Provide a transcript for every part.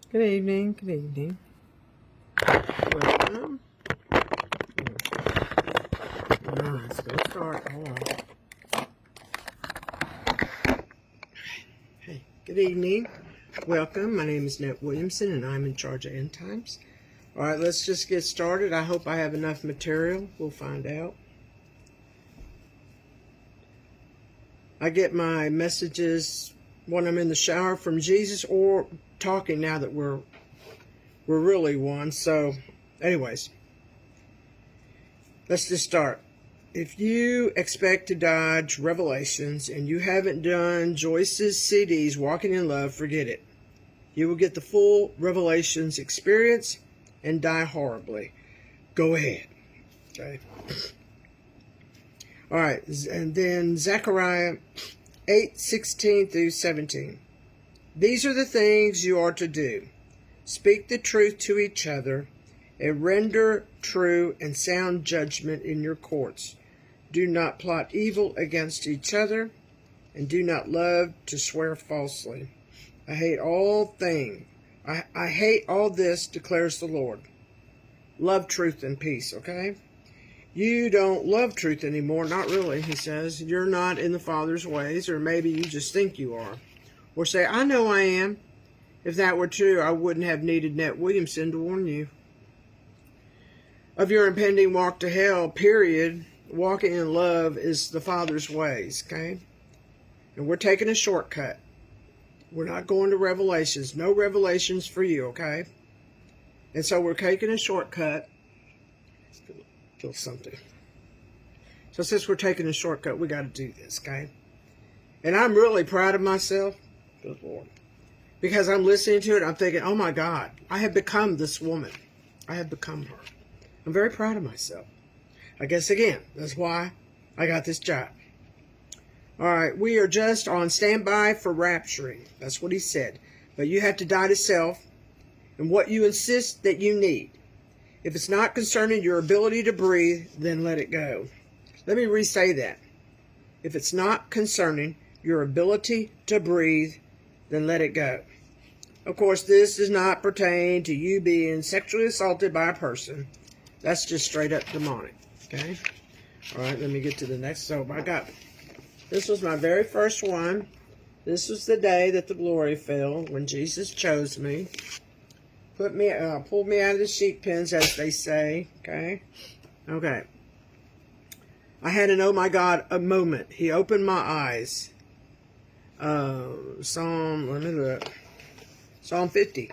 Good evening. Good evening. Welcome. Alright, so let's start. Hold on. Hey, good evening. Welcome. My name is Nett Williamson, and I'm in charge of End Times. Alright, let's just get started. I hope I have enough material. We'll find out. I get my messages when I'm in the shower from Jesus or talking now that we're really one. So, anyways, let's just start. If you expect to dodge Revelations and you haven't done Joyce's CDs, Walking in Love, forget it. You will get the full Revelations experience and die horribly. Go ahead. Okay. All right. And then Zechariah 8:16 through 17. These are the things you are to do. Speak the truth to each other and render true and sound judgment in your courts. Do not plot evil against each other, and do not love to swear falsely. I hate all things. I hate all this, declares the Lord. Love truth and peace, okay? You don't love truth anymore, not really, he says. You're not in the Father's ways, or maybe you just think you are. Or say, I know I am. If that were true, I wouldn't have needed Nett Williamson to warn you of your impending walk to hell, period. Walking in love is the Father's ways, okay? And we're taking a shortcut. We're not going to Revelations. No Revelations for you, okay? And so we're taking a shortcut. Feel something. So since we're taking a shortcut, we got to do this, okay? And I'm really proud of myself. Good Lord. Because I'm listening to it, I'm thinking, oh my God, I have become this woman. I have become her. I'm very proud of myself. I guess, again, that's why I got this job. All right, we are just on standby for rapturing. That's what he said. But you have to die to self and what you insist that you need. If it's not concerning your ability to breathe, then let it go. Let me re-say that. If it's not concerning your ability to breathe, then let it go. Of course, this does not pertain to you being sexually assaulted by a person. That's just straight up demonic. Okay? All right, let me get to the next. So this was my very first one. This was the day that the glory fell when Jesus chose me. Pulled me out of the sheep pens, as they say. Okay? Okay. I had an oh my God a moment. He opened my eyes. Let me look. Psalm 50.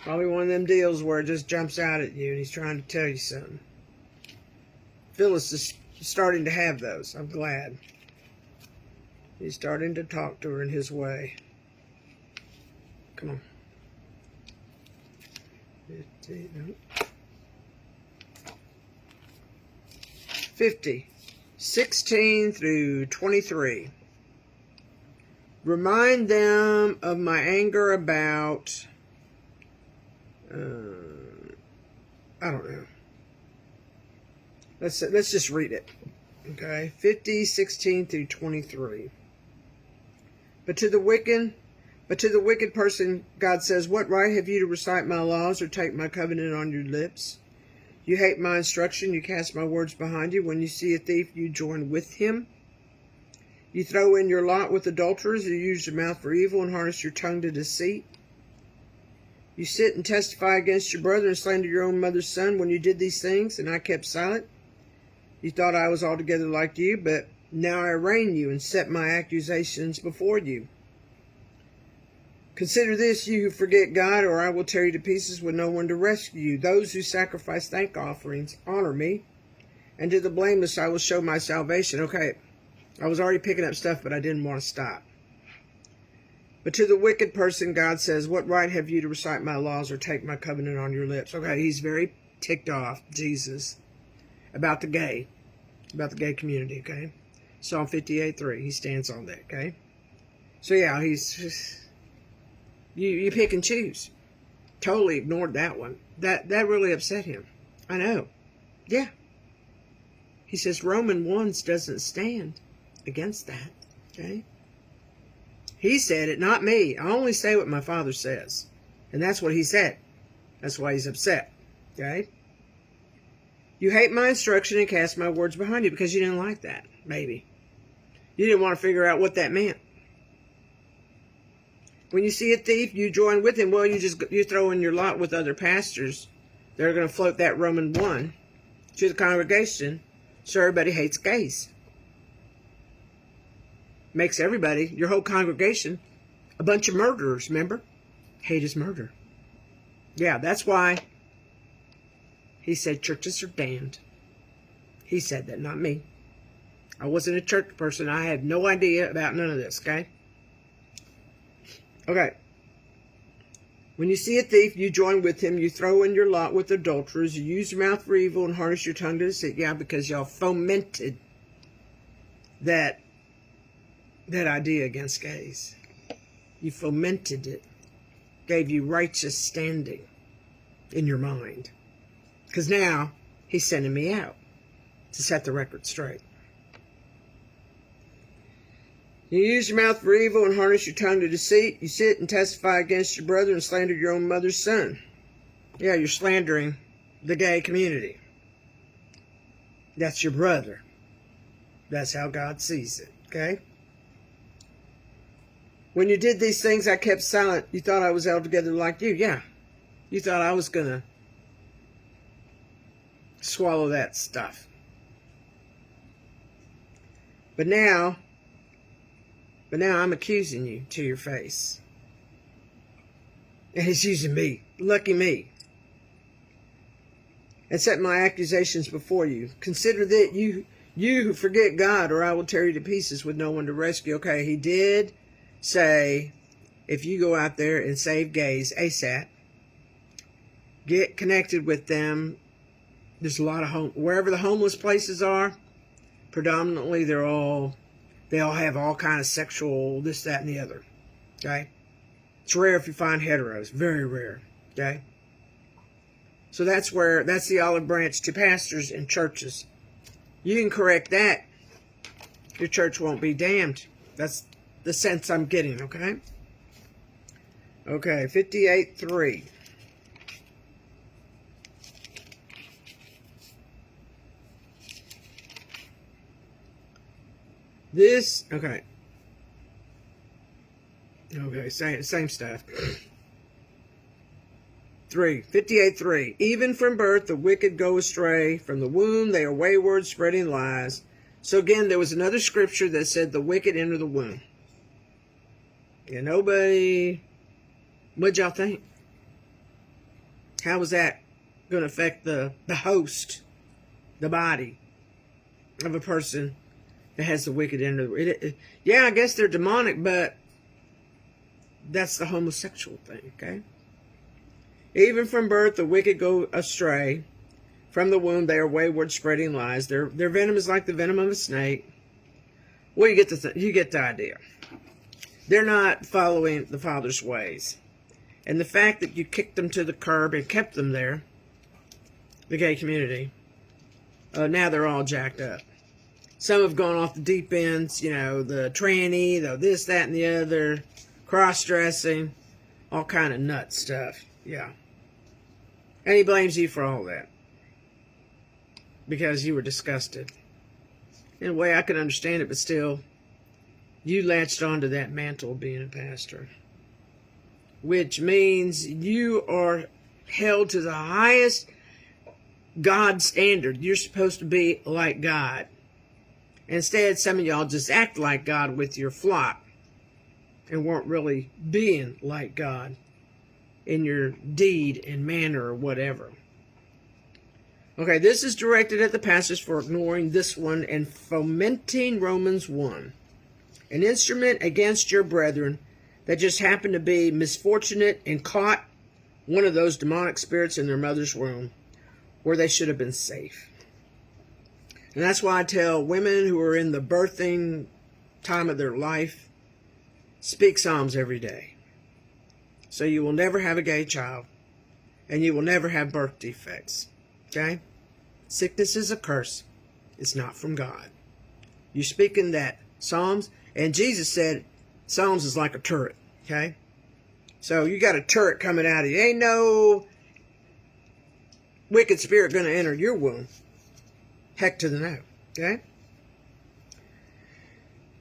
Probably one of them deals where it just jumps out at you and he's trying to tell you something. Phyllis is starting to have those. I'm glad. He's starting to talk to her in his way. Come on. 50. 16 through 23. Remind them of my anger about... I don't know. Let's just read it. Okay, 50, 16 through 23. But to the wicked person, God says, what right have you to recite my laws or take my covenant on your lips? You hate my instruction, you cast my words behind you. When you see a thief, you join with him. You throw in your lot with adulterers, you use your mouth for evil and harness your tongue to deceit. You sit and testify against your brother and slander your own mother's son. When you did these things, and I kept silent, you thought I was altogether like you, but now I arraign you and set my accusations before you. Consider this, you who forget God, or I will tear you to pieces with no one to rescue you. Those who sacrifice thank offerings honor me, and to the blameless I will show my salvation. Okay, I was already picking up stuff, but I didn't want to stop. But to the wicked person, God says, what right have you to recite my laws or take my covenant on your lips? Okay, he's very ticked off, Jesus, about the gay community, okay? Psalm 58:3, he stands on that, okay? So yeah, he's just, you pick and choose. Totally ignored that one. That really upset him. I know. Yeah. He says Romans 1 doesn't stand against that, okay? He said it, not me. I only say what my Father says. And that's what he said. That's why he's upset. Okay? You hate my instruction and cast my words behind you because you didn't like that, maybe. You didn't want to figure out what that meant. When you see a thief, you join with him. Well, you throw in your lot with other pastors. They're going to float that Roman 1 to the congregation, so everybody hates gays. Makes everybody, your whole congregation, a bunch of murderers, remember? Hate is murder. Yeah, that's why he said churches are damned. He said that, not me. I wasn't a church person. I had no idea about none of this, okay? Okay. When you see a thief, you join with him. You throw in your lot with adulterers. You use your mouth for evil and harness your tongue to deceit. Yeah, because y'all fomented that idea against gays. You fomented it. Gave you righteous standing in your mind. Because now he's sending me out to set the record straight. You use your mouth for evil and harness your tongue to deceit. You sit and testify against your brother and slander your own mother's son. Yeah, you're slandering the gay community. That's your brother. That's how God sees it, okay? When you did these things, I kept silent. You thought I was altogether like you. Yeah, you thought I was going to swallow that stuff. But now I'm accusing you to your face. And he's using me. Lucky me. And set my accusations before you. Consider that you who forget God, or I will tear you to pieces with no one to rescue. Okay, he did say, if you go out there and save gays ASAP, get connected with them. There's a lot of wherever the homeless places are, predominantly they all have all kind of sexual this, that, and the other. Okay? It's rare if you find heteros. Very rare. Okay? So that's the olive branch to pastors and churches. You can correct that. Your church won't be damned. That's the sense I'm getting, okay? Okay, 58:3. This, okay. Okay, same stuff. 58:3. Even from birth the wicked go astray. From the womb they are wayward, spreading lies. So again, there was another scripture that said the wicked enter the womb. And nobody, what'd y'all think? How was that going to affect the host, the body of a person that has the wicked enter? Yeah, I guess they're demonic, but that's the homosexual thing, okay? Even from birth, the wicked go astray. From the womb, they are wayward, spreading lies. Their venom is like the venom of a snake. Well, you get the idea. They're not following the Father's ways. And the fact that you kicked them to the curb and kept them there, the gay community, now they're all jacked up. Some have gone off the deep ends, the tranny, the this, that, and the other, cross-dressing, all kind of nut stuff. Yeah. And he blames you for all that. Because you were disgusted. In a way, I can understand it, but still, you latched onto that mantle of being a pastor. Which means you are held to the highest God standard. You're supposed to be like God. Instead, some of y'all just act like God with your flock and weren't really being like God in your deed and manner or whatever. Okay, this is directed at the pastors for ignoring this one and fomenting Romans 1. An instrument against your brethren that just happened to be misfortunate and caught one of those demonic spirits in their mother's womb where they should have been safe. And that's why I tell women who are in the birthing time of their life, speak Psalms every day. So you will never have a gay child and you will never have birth defects. Okay? Sickness is a curse. It's not from God. You speak in that Psalms, and Jesus said, Psalms is like a turret, okay? So you got a turret coming out of you. Ain't no wicked spirit going to enter your womb. Heck to the no, okay?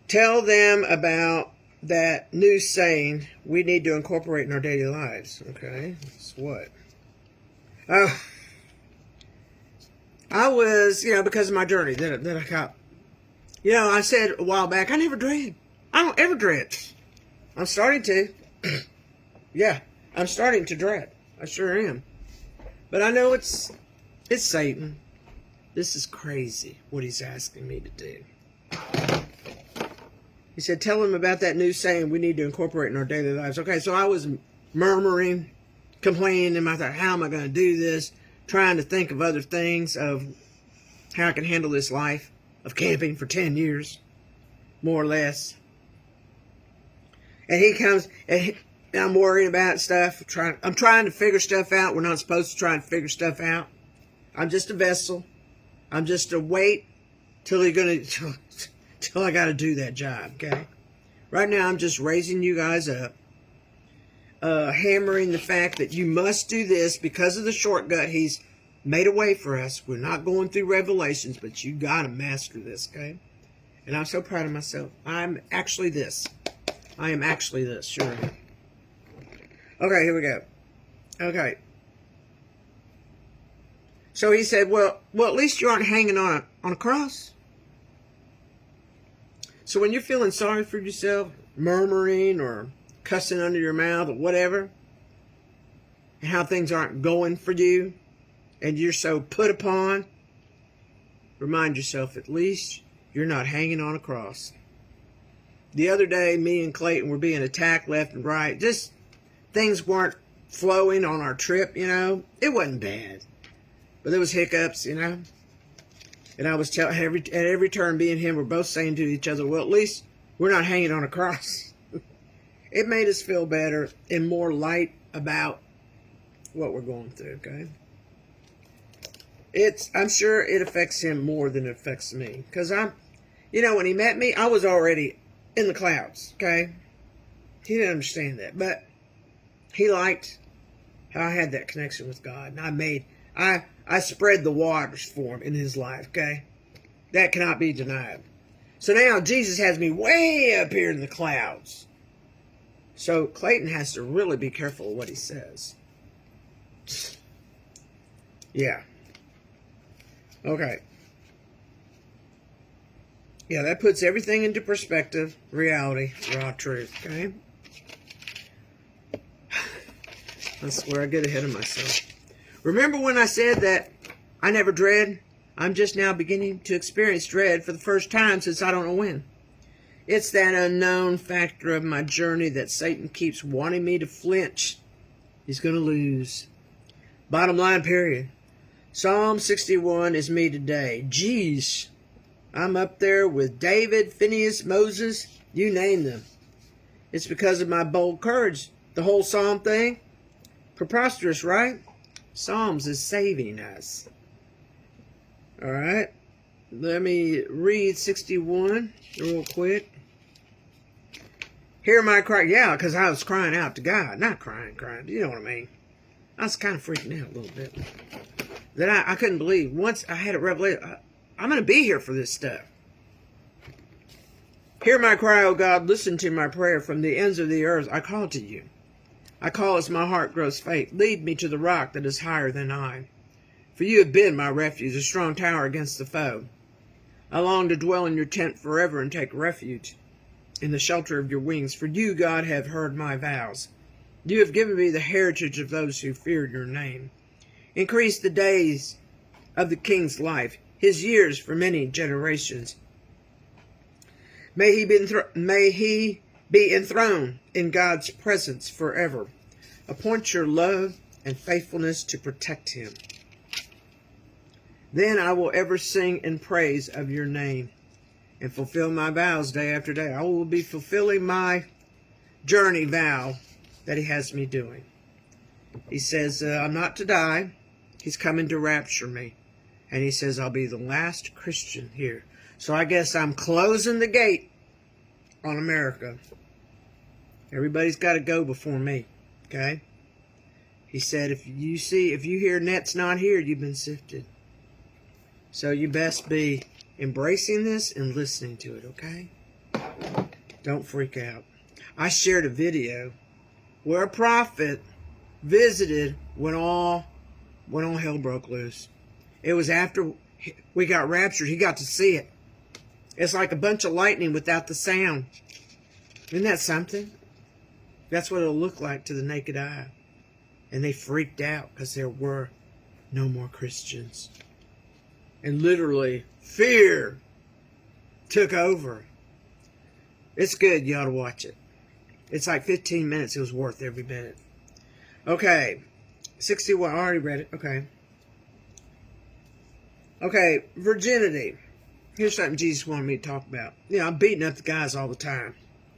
Tell them about that new saying we need to incorporate in our daily lives, okay? It's what? Oh, I was, because of my journey that I got. I said a while back, I never dread. I don't ever dread. I'm starting to. Yeah, I'm starting to dread. I sure am. But I know it's Satan. This is crazy what he's asking me to do. He said, tell him about that new saying we need to incorporate in our daily lives. Okay, so I was murmuring, complaining in my thought, how am I going to do this? Trying to think of other things of how I can handle this life of camping for 10 years, more or less. And he comes, and I'm worrying about stuff. I'm trying to figure stuff out. We're not supposed to try and figure stuff out. I'm just a vessel. I'm just a wait till I got to do that job, okay? Right now, I'm just raising you guys up, hammering the fact that you must do this because of the shortcut he's made a way for us. We're not going through Revelations, but you got to master this, okay? And I'm so proud of myself. I'm actually this. I am actually this, sure. Okay, here we go. Okay. So he said, well, at least you aren't hanging on a cross. So when you're feeling sorry for yourself, murmuring or cussing under your mouth or whatever, and how things aren't going for you, and you're so put upon, remind yourself at least you're not hanging on a cross. The other day, me and Clayton were being attacked left and right. Just things weren't flowing on our trip, It wasn't bad. But there was hiccups, And I was at every turn, me and him were both saying to each other, well, at least we're not hanging on a cross. It made us feel better and more light about what we're going through, okay? I'm sure it affects him more than it affects me. Because when he met me, I was already in the clouds, okay? He didn't understand that. But he liked how I had that connection with God. And I spread the waters for him in his life, okay? That cannot be denied. So now Jesus has me way up here in the clouds. So Clayton has to really be careful of what he says. Yeah. Okay. Yeah, that puts everything into perspective, reality, raw truth, okay? That's where I get ahead of myself. Remember when I said that I never dread? I'm just now beginning to experience dread for the first time since I don't know when. It's that unknown factor of my journey that Satan keeps wanting me to flinch. He's going to lose. Bottom line, period. Psalm 61 is me today. Geez, I'm up there with David, Phineas, Moses, you name them. It's because of my bold courage. The whole Psalm thing, preposterous, right? Psalms is saving us. All right, let me read 61 real quick. Hear my cry. Yeah, because I was crying out to God. Not crying. You know what I mean? I was kind of freaking out a little bit. That I couldn't believe. Once I had a revelation, I'm going to be here for this stuff. Hear my cry, O God. Listen to my prayer from the ends of the earth. I call to you. I call as my heart grows faint. Lead me to the rock that is higher than I. For you have been my refuge, a strong tower against the foe. I long to dwell in your tent forever and take refuge in the shelter of your wings. For you, God, have heard my vows. You have given me the heritage of those who fear your name. Increase the days of the king's life, his years for many generations. May he be enthroned in God's presence forever. Appoint your love and faithfulness to protect him. Then I will ever sing in praise of your name and fulfill my vows day after day. I will be fulfilling my journey vow that he has me doing. He says, I'm not to die. He's coming to rapture me. And he says, I'll be the last Christian here. So I guess I'm closing the gate on America. Everybody's got to go before me. Okay? He said, if you hear net's not here, you've been sifted. So you best be embracing this and listening to it, okay? Don't freak out. I shared a video where a prophet visited when all hell broke loose. It was after we got raptured. He got to see it. It's like a bunch of lightning without the sound. Isn't that something? That's what it'll look like to the naked eye. And they freaked out because there were no more Christians. And literally, fear took over. It's good. You ought to watch it. It's like 15 minutes. It was worth every minute. Okay. 61. I already read it. Okay. Okay. Virginity. Here's something Jesus wanted me to talk about. I'm beating up the guys all the time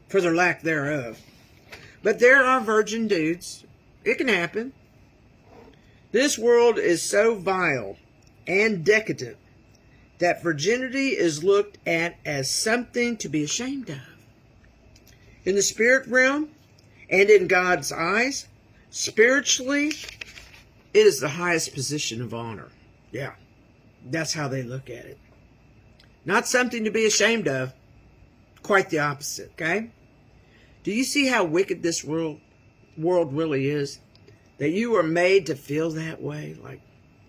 for their lack thereof. But there are virgin dudes. It can happen. This world is so vile and decadent that virginity is looked at as something to be ashamed of. In the spirit realm and in God's eyes, spiritually, it is the highest position of honor. Yeah, that's how they look at it. Not something to be ashamed of. Quite the opposite, okay? Do you see how wicked this world really is? That you were made to feel that way, like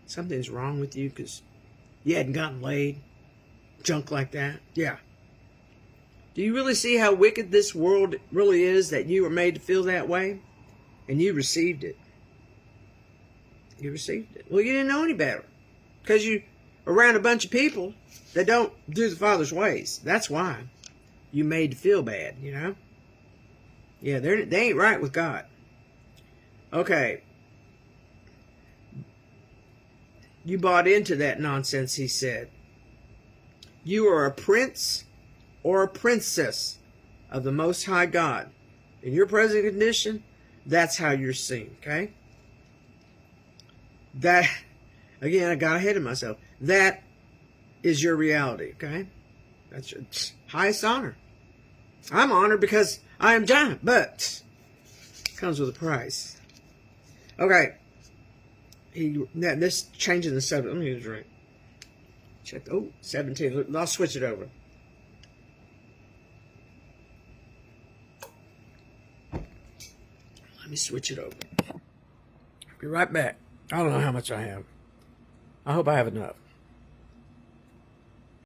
something's wrong with you because you hadn't gotten laid, junk like that. Yeah. Do you really see how wicked this world really is, that you were made to feel that way? And you received it. You received it. Well, you didn't know any better because you are around a bunch of people that don't do the Father's ways. That's why you made to feel bad, Yeah, they ain't right with God. Okay. You bought into that nonsense, he said. You are a prince or a princess of the Most High God. In your present condition, that's how you're seen, okay? That, again, I got ahead of myself. That is your reality, okay? That's your highest honor. I'm honored because I am giant, but it comes with a price. Okay. This changing the subject. Let me get a drink. Check. 17. I'll switch it over. Let me switch it over. Be right back. I don't know how much I have. I hope I have enough.